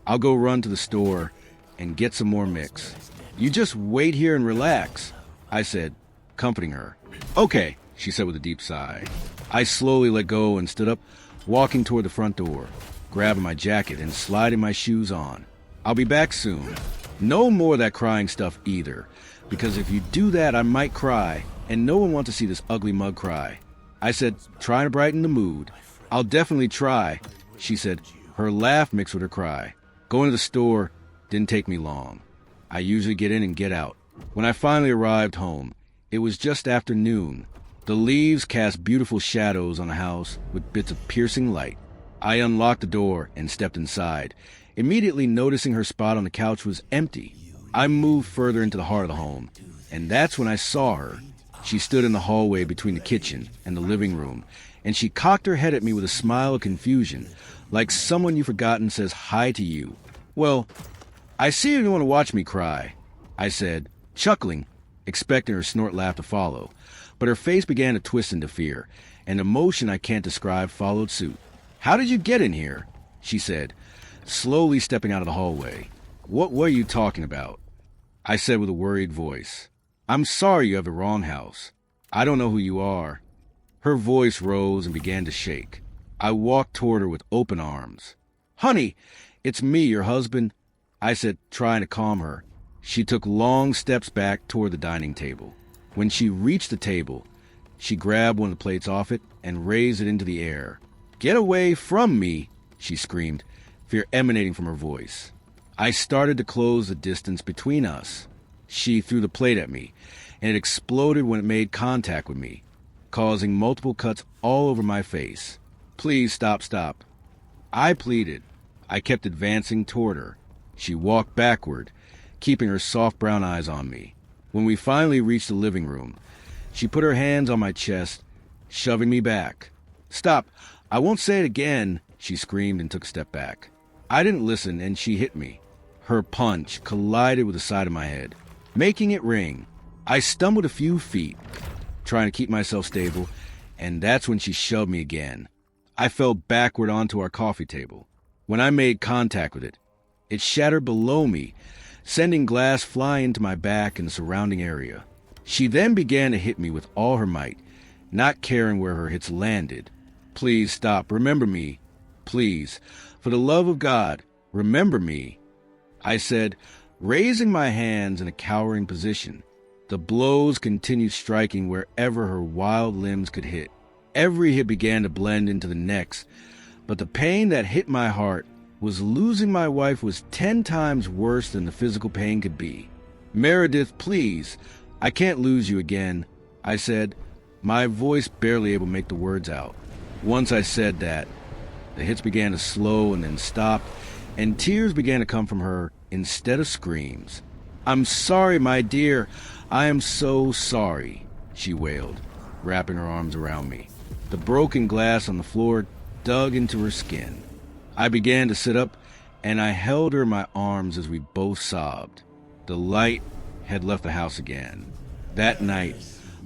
I'll go run to the store and get some more mix. You just wait here and relax," I said, comforting her. "Okay," she said with a deep sigh. I slowly let go and stood up, walking toward the front door, grabbing my jacket and sliding my shoes on. "I'll be back soon. No more of that crying stuff either, because if you do that, I might cry, and no one wants to see this ugly mug cry," I said, trying to brighten the mood. "I'll definitely try," she said, her laugh mixed with her cry. Going to the store didn't take me long. I usually get in and get out. When I finally arrived home, it was just after noon. The leaves cast beautiful shadows on the house with bits of piercing light. I unlocked the door and stepped inside, immediately noticing her spot on the couch was empty. I moved further into the heart of the home, and that's when I saw her. She stood in the hallway between the kitchen and the living room, and she cocked her head at me with a smile of confusion, like someone you've forgotten says hi to you. "Well, I see you want to watch me cry," I said, chuckling, expecting her snort laugh to follow. But her face began to twist into fear, and emotion I can't describe followed suit. "How did you get in here?" she said, slowly stepping out of the hallway. "What were you talking about?" I said with a worried voice. "I'm sorry you have the wrong house. I don't know who you are." Her voice rose and began to shake. I walked toward her with open arms. "Honey, it's me, your husband," I said, trying to calm her. She took long steps back toward the dining table. When she reached the table, she grabbed one of the plates off it and raised it into the air. "Get away from me," she screamed, fear emanating from her voice. I started to close the distance between us. She threw the plate at me, and it exploded when it made contact with me, causing multiple cuts all over my face. "Please stop." I pleaded. I kept advancing toward her. She walked backward, keeping her soft brown eyes on me. When we finally reached the living room, she put her hands on my chest, shoving me back. "Stop! I won't say it again," she screamed and took a step back. I didn't listen, and she hit me. Her punch collided with the side of my head, making it ring. I stumbled a few feet, trying to keep myself stable, and that's when she shoved me again. I fell backward onto our coffee table. When I made contact with it, it shattered below me, sending glass flying into my back and the surrounding area. She then began to hit me with all her might, not caring where her hits landed. "Please stop. Remember me. Please. For the love of God, remember me," I said, raising my hands in a cowering position. The blows continued striking wherever her wild limbs could hit. Every hit began to blend into the next, but the pain that hit my heart was losing my wife was 10 times worse than the physical pain could be. "Meredith, please. I can't lose you again," I said, my voice barely able to make the words out. Once I said that, the hits began to slow and then stop, and tears began to come from her instead of screams. "I'm sorry, my dear. I am so sorry," she wailed, wrapping her arms around me. The broken glass on the floor dug into her skin. I began to sit up, and I held her in my arms as we both sobbed. The light had left the house again. That night,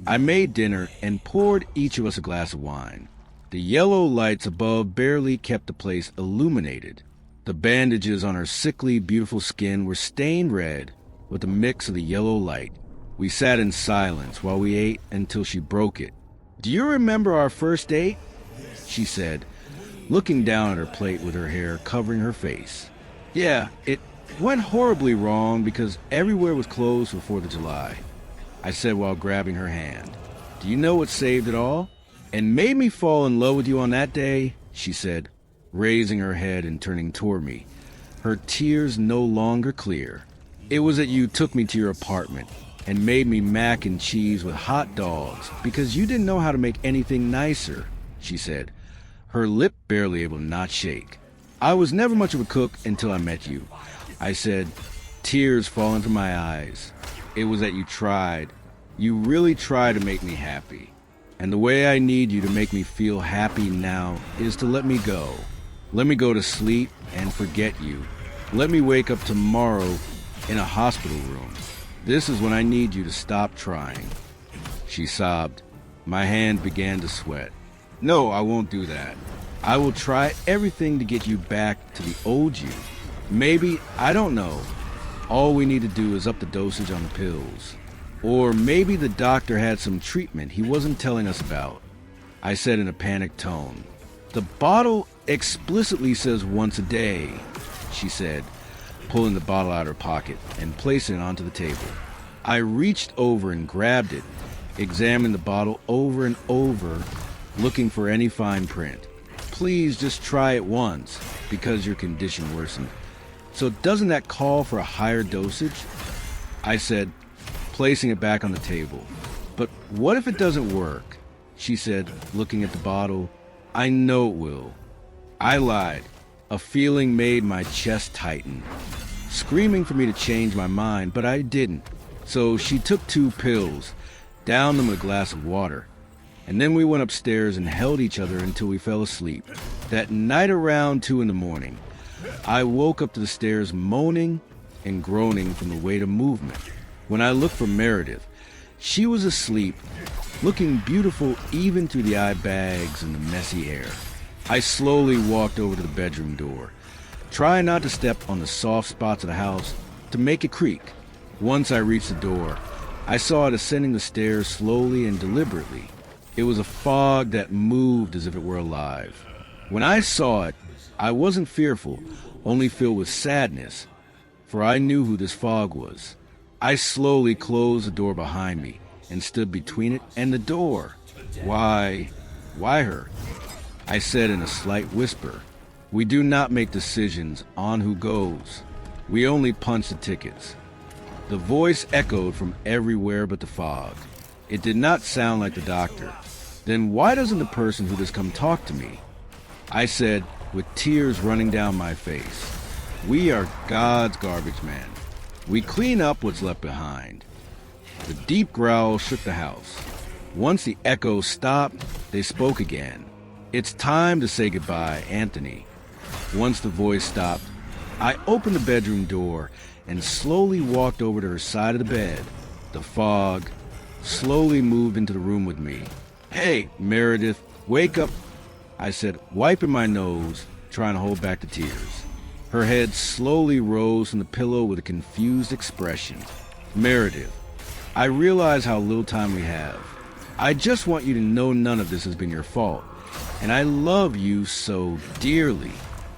I made dinner and poured each of us a glass of wine. The yellow lights above barely kept the place illuminated. The bandages on her sickly, beautiful skin were stained red with a mix of the yellow light. We sat in silence while we ate until she broke it. "Do you remember our first date?" she said, looking down at her plate with her hair covering her face. "Yeah, it went horribly wrong because everywhere was closed for 4th of July," I said while grabbing her hand. "Do you know what saved it all? And made me fall in love with you on that day?" she said, raising her head and turning toward me, her tears no longer clear. "It was that you took me to your apartment and made me mac and cheese with hot dogs because you didn't know how to make anything nicer," she said, her lip barely able to not shake. "I was never much of a cook until I met you," I said, tears falling from my eyes. "It was that you tried. You really tried to make me happy. And the way I need you to make me feel happy now is to let me go. Let me go to sleep and forget you. Let me wake up tomorrow in a hospital room. This is when I need you to stop trying." She sobbed. My hand began to sweat. "No, I won't do that. I will try everything to get you back to the old you. Maybe, I don't know. All we need to do is up the dosage on the pills. Or maybe the doctor had some treatment he wasn't telling us about," I said in a panicked tone. "The bottle explicitly says once a day," she said, pulling the bottle out of her pocket and placing it onto the table. I reached over and grabbed it, examined the bottle over and over, looking for any fine print. "Please just try it once, because your condition worsened. So doesn't that call for a higher dosage?" I said, placing it back on the table. "But what if it doesn't work?" she said, looking at the bottle. "I know it will." I lied. A feeling made my chest tighten, screaming for me to change my mind, but I didn't. So she took 2 pills, downed them with a glass of water, and then we went upstairs and held each other until we fell asleep. That night around 2 in the morning, I woke up to the stairs moaning and groaning from the weight of movement. When I looked for Meredith, she was asleep, looking beautiful even through the eye bags and the messy hair. I slowly walked over to the bedroom door, trying not to step on the soft spots of the house to make it creak. Once I reached the door, I saw it ascending the stairs slowly and deliberately. It was a fog that moved as if it were alive. When I saw it, I wasn't fearful, only filled with sadness, for I knew who this fog was. I slowly closed the door behind me and stood between it and the door. Why her?" I said in a slight whisper. "We do not make decisions on who goes. We only punch the tickets." The voice echoed from everywhere but the fog. It did not sound like the doctor. Then why doesn't the person who has come talk to me? I said, with tears running down my face. We are God's garbage man. We clean up what's left behind. The deep growl shook the house. Once the echo stopped, they spoke again. It's time to say goodbye, Anthony. Once the voice stopped, I opened the bedroom door and slowly walked over to her side of the bed. The fog slowly moved into the room with me. Hey, Meredith, wake up, I said, wiping my nose, trying to hold back the tears. Her head slowly rose from the pillow with a confused expression. Meredith, I realize how little time we have. I just want you to know none of this has been your fault. And I love you so dearly.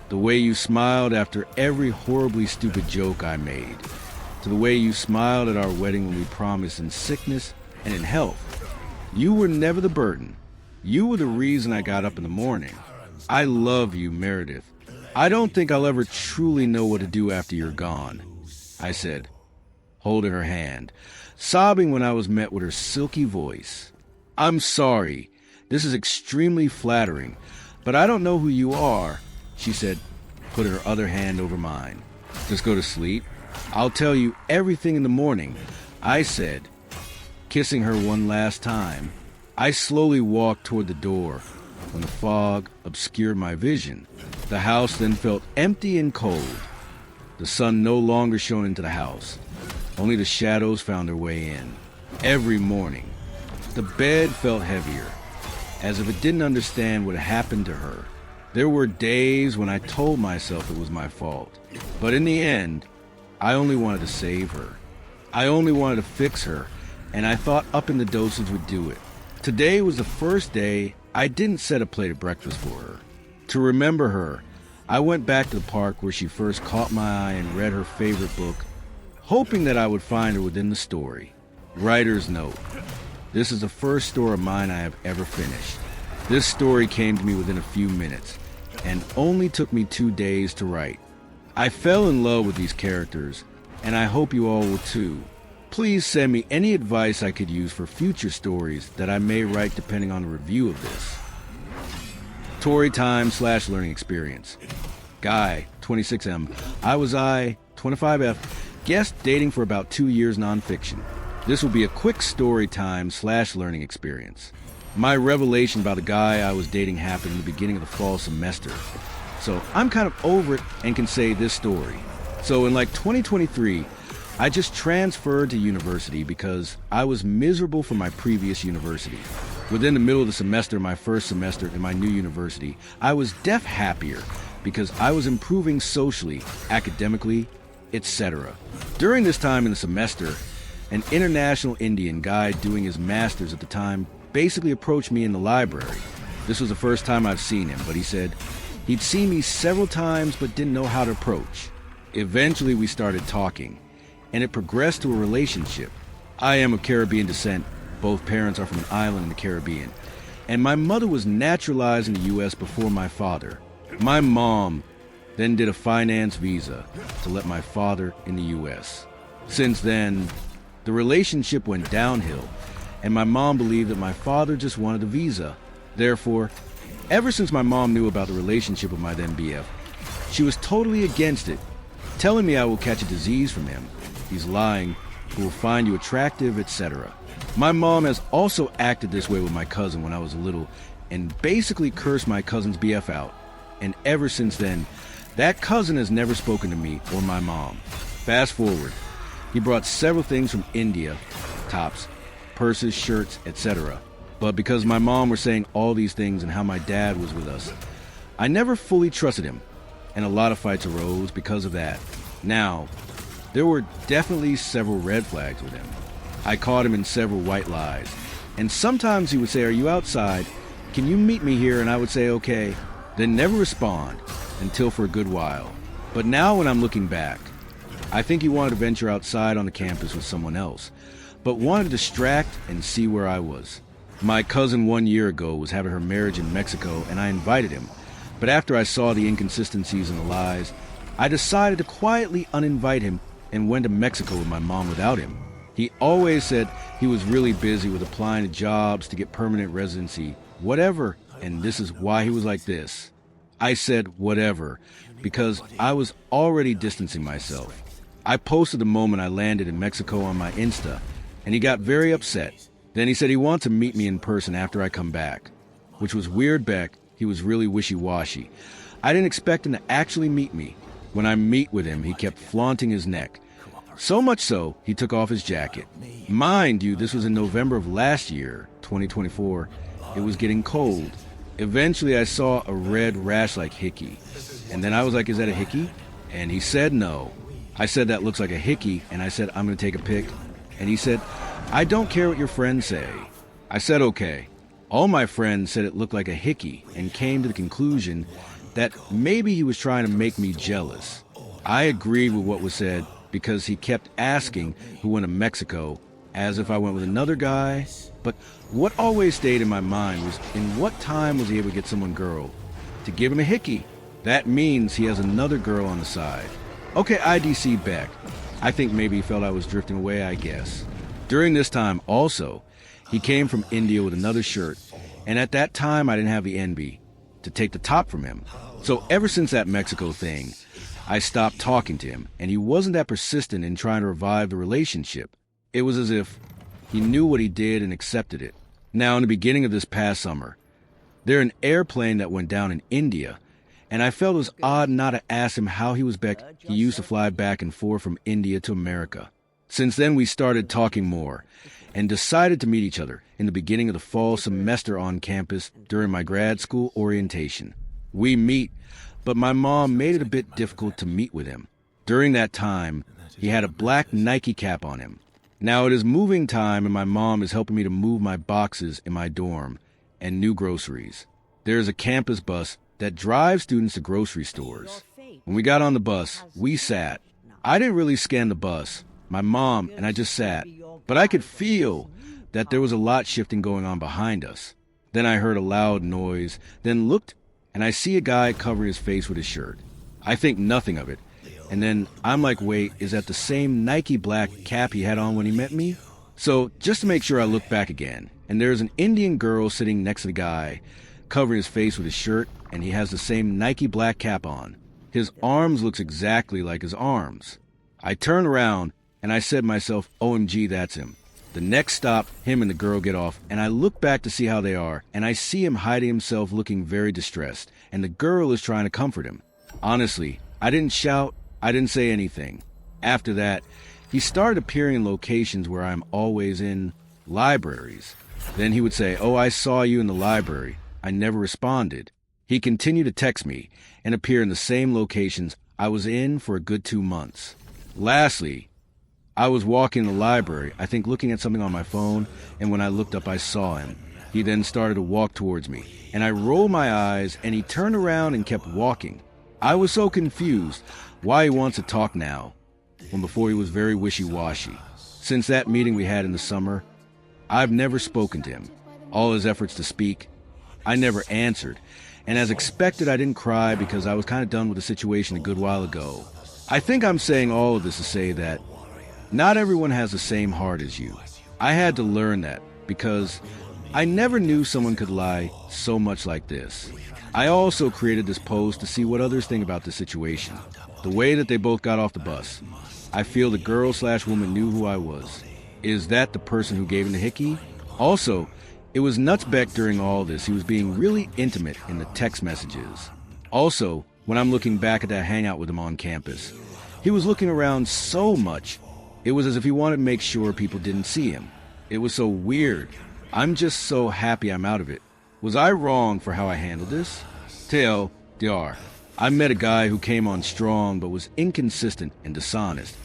The way you smiled after every horribly stupid joke I made. To the way you smiled at our wedding when we promised in sickness and in health. You were never the burden. You were the reason I got up in the morning. I love you, Meredith. I don't think I'll ever truly know what to do after you're gone, I said, holding her hand, sobbing when I was met with her silky voice. I'm sorry. This is extremely flattering, but I don't know who you are, she said, putting her other hand over mine. Just go to sleep. I'll tell you everything in the morning, I said, kissing her one last time. I slowly walked toward the door when the fog obscured my vision. The house then felt empty and cold. The sun no longer shone into the house. Only the shadows found their way in. Every morning, the bed felt heavier, as if it didn't understand what had happened to her. There were days when I told myself it was my fault. But in the end, I only wanted to save her. I only wanted to fix her, and I thought upping the dosage would do it. Today was the first day I didn't set a plate of breakfast for her. To remember her, I went back to the park where she first caught my eye and read her favorite book, hoping that I would find her within the story. Writer's note. This is the first story of mine I have ever finished. This story came to me within a few minutes, and only took me 2 days to write. I fell in love with these characters, and I hope you all will too. Please send me any advice I could use for future stories that I may write depending on the review of this. Story time / learning experience. Guy, 26M. I was 25F. Guest dating for about 2 years nonfiction. This will be a quick story time / learning experience. My revelation about a guy I was dating happened in the beginning of the fall semester. So I'm kind of over it and can say this story. So in 2023, I just transferred to university because I was miserable from my previous university. Within the middle of the semester, my first semester in my new university, I was happier because I was improving socially, academically, etc. During this time in the semester, an international Indian guy doing his master's at the time basically approached me in the library. This was the first time I've seen him, but he said he'd seen me several times but didn't know how to approach. Eventually we started talking, and it progressed to a relationship. I am of Caribbean descent. Both parents are from an island in the Caribbean. And my mother was naturalized in the U.S. before my father. My mom then did a finance visa to let my father in the U.S. Since then, the relationship went downhill, and my mom believed that my father just wanted a visa. Therefore, ever since my mom knew about the relationship with my then BF, she was totally against it, telling me I will catch a disease from him. He's lying, who will find you attractive, etc. My mom has also acted this way with my cousin when I was little and basically cursed my cousin's BF out. And ever since then, that cousin has never spoken to me or my mom. Fast forward, he brought several things from India, tops, purses, shirts, etc. But because my mom were saying all these things and how my dad was with us, I never fully trusted him, and a lot of fights arose because of that. Now, there were definitely several red flags with him. I caught him in several white lies, and sometimes he would say, "Are you outside? Can you meet me here?" And I would say, "Okay," then never respond until for a good while. But now when I'm looking back, I think he wanted to venture outside on the campus with someone else, but wanted to distract and see where I was. My cousin 1 year ago was having her marriage in Mexico, and I invited him, but after I saw the inconsistencies and the lies, I decided to quietly uninvite him and went to Mexico with my mom without him. He always said he was really busy with applying to jobs to get permanent residency, whatever, and this is why he was like this. I said whatever, because I was already distancing myself. I posted the moment I landed in Mexico on my Insta, and he got very upset. Then he said he wants to meet me in person after I come back, which was weird back. He was really wishy-washy. I didn't expect him to actually meet me. When I meet with him, he kept flaunting his neck. So much so, he took off his jacket. Mind you, this was in November of last year, 2024. It was getting cold. Eventually, I saw a red rash like hickey. And then I was like, is that a hickey? And he said no. I said, that looks like a hickey. And I said, I'm going to take a pic. And he said, I don't care what your friends say. I said, okay. All my friends said it looked like a hickey and came to the conclusion that maybe he was trying to make me jealous. I agreed with what was said because he kept asking who went to Mexico, as if I went with another guy. But what always stayed in my mind was, in what time was he able to get someone girl to give him a hickey? That means he has another girl on the side. Okay, IDC back. I think maybe he felt I was drifting away, I guess. During this time also, he came from India with another shirt, and at that time I didn't have the envy to take the top from him. So ever since that Mexico thing, I stopped talking to him, and he wasn't that persistent in trying to revive the relationship. It was as if he knew what he did and accepted it. Now, in the beginning of this past summer, there's an airplane that went down in India, and I felt it was odd not to ask him how he was back. He used to fly back and forth from India to America. Since then, we started talking more and decided to meet each other in the beginning of the fall semester on campus during my grad school orientation. We meet, but my mom made it a bit difficult to meet with him. During that time, he had a black Nike cap on him. Now it is moving time, and my mom is helping me to move my boxes in my dorm and new groceries. There is a campus bus that drives students to grocery stores. When we got on the bus, we sat. I didn't really scan the bus, my mom and I just sat, but I could feel that there was a lot shifting going on behind us. Then I heard a loud noise, then looked, and I see a guy covering his face with his shirt. I think nothing of it. And then I'm like, wait, is that the same Nike black cap he had on when he met me? So just to make sure, I look back again, and there's an Indian girl sitting next to the guy, covering his face with his shirt, and he has the same Nike black cap on. His arms looks exactly like his arms. I turn around, and I said to myself, OMG, that's him. The next stop, him and the girl get off, and I look back to see how they are, and I see him hiding himself looking very distressed, and the girl is trying to comfort him. Honestly, I didn't shout, I didn't say anything. After that, he started appearing in locations where I'm always in, libraries. Then he would say, oh, I saw you in the library. I never responded. He continued to text me and appear in the same locations I was in for a good 2 months. Lastly, I was walking in the library, I think looking at something on my phone, and when I looked up, I saw him. He then started to walk towards me, and I rolled my eyes, and he turned around and kept walking. I was so confused why he wants to talk now, when before he was very wishy-washy. Since that meeting we had in the summer, I've never spoken to him. All his efforts to speak, I never answered, and as expected, I didn't cry because I was kind of done with the situation a good while ago. I think I'm saying all of this to say that not everyone has the same heart as you. I had to learn that because I never knew someone could lie so much like this. I also created this post to see what others think about the situation. The way that they both got off the bus. I feel the girl/woman knew who I was. Is that the person who gave him the hickey? Also, it was nuts Beck during all this. He was being really intimate in the text messages. Also, when I'm looking back at that hangout with him on campus, he was looking around so much. It was as if he wanted to make sure people didn't see him. It was so weird. I'm just so happy I'm out of it. Was I wrong for how I handled this? TLDR. I met a guy who came on strong but was inconsistent and dishonest,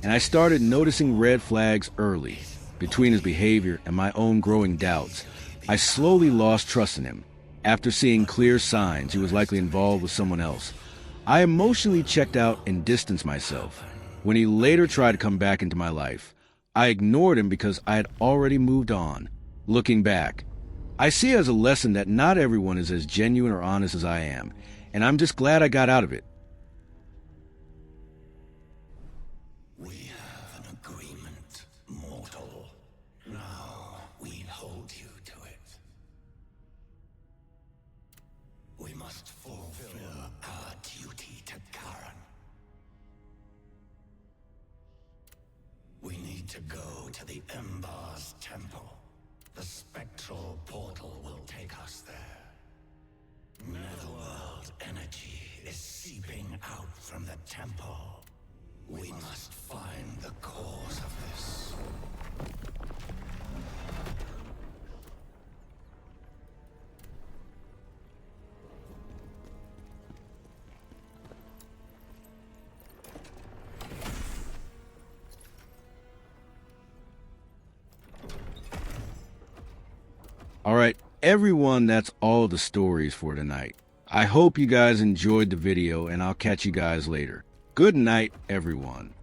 and I started noticing red flags early. Between his behavior and my own growing doubts, I slowly lost trust in him. After seeing clear signs he was likely involved with someone else, I emotionally checked out and distanced myself. When he later tried to come back into my life, I ignored him because I had already moved on. Looking back, I see it as a lesson that not everyone is as genuine or honest as I am, and I'm just glad I got out of it. need to go to the Ember's temple. The spectral portal will take us there. Netherworld energy is seeping out from the temple. We must find the cause of this. Alright, everyone, that's all the stories for tonight. I hope you guys enjoyed the video, and I'll catch you guys later. Good night, everyone.